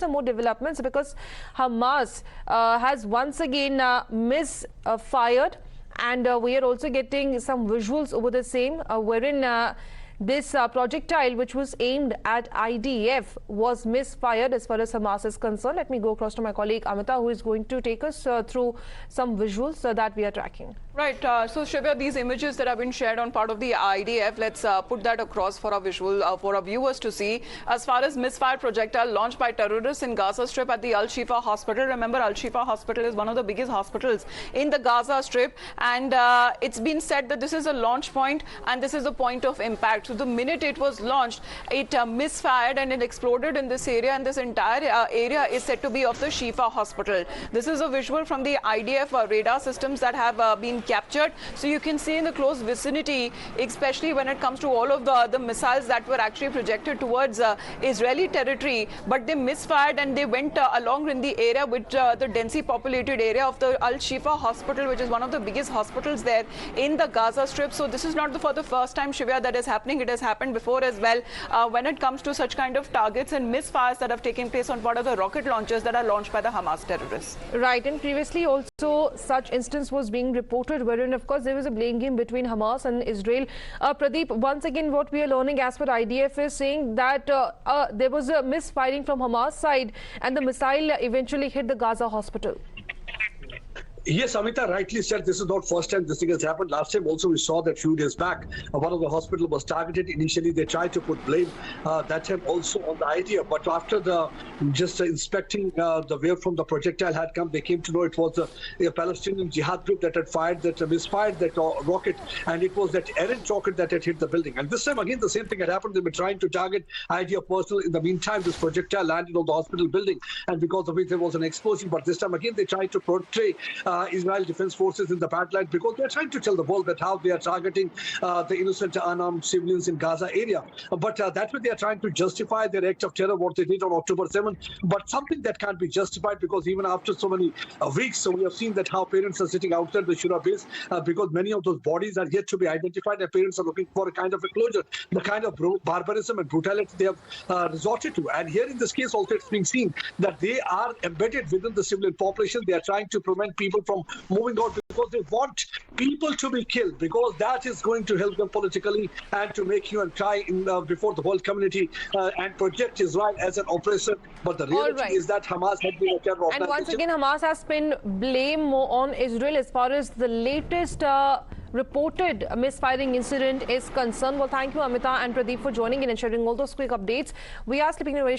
some more developments because Hamas has once again misfired, and we are also getting some visuals over the same, wherein this projectile, which was aimed at IDF, was misfired as far as Hamas is concerned. Let me go across to my colleague Amita, who is going to take us through some visuals that we are tracking. Right. So, Shivya, these images that have been shared on part of the IDF, let's put that across for our visual, for our viewers to see. As far as misfired projectile launched by terrorists in Gaza Strip at the Al-Shifa Hospital. Remember, Al-Shifa Hospital is one of the biggest hospitals in the Gaza Strip, and it's been said that this is a launch point and this is a point of impact. So the minute it was launched, it misfired and it exploded in this area, and this entire area is said to be of the Shifa Hospital. This is a visual from the IDF radar systems that have been captured. So you can see in the close vicinity, especially when it comes to all of the missiles that were actually projected towards Israeli territory, but they misfired and they went along in the area with the densely populated area of the Al-Shifa Hospital, which is one of the biggest hospitals there in the Gaza Strip. So this is not for the first time, Shivya, that is happening. It has happened before as well when it comes to such kind of targets and misfires that have taken place on part of the rocket launches that are launched by the Hamas terrorists. Right, and previously also such instance was being reported, wherein of course there was a blame game between Hamas and Israel. Pradeep, once again what we are learning as per IDF is saying that there was a misfiring from Hamas side and the missile eventually hit the Gaza hospital. Yes, Amita rightly said this is not first time this thing has happened. Last time also we saw that few days back, one of the hospital was targeted. Initially they tried to put blame that time also on the idea, but after inspecting the where from the projectile had come, they came to know it was a Palestinian Jihad group that had fired that misfired that rocket, and it was that errant rocket that had hit the building. And this time again the same thing had happened. They were trying to target idea personnel. In the meantime, this projectile landed on the hospital building, and because of it there was an explosion. But this time again they tried to portray Israel Defense Forces in the bad light, because they're trying to tell the world that how they are targeting the innocent unarmed civilians in Gaza area. But that way they are trying to justify their act of terror, what they did on October 7th. But something that can't be justified, because even after so many weeks, so we have seen that how parents are sitting outside the Shura base because many of those bodies are yet to be identified, and parents are looking for a kind of a closure, the kind of barbarism and brutality they have resorted to. And here in this case also it's being seen that they are embedded within the civilian population. They are trying to prevent people from moving out because they want people to be killed, because that is going to help them politically and to make you and try before the world community and project Israel as an oppressor. But the reality is that Hamas had been a terror organization. And once again Hamas has pinned blame more on Israel as far as the latest reported misfiring incident is concerned. Well, thank you Amita and Pradeep for joining in and sharing all those quick updates. We are sleeping in a very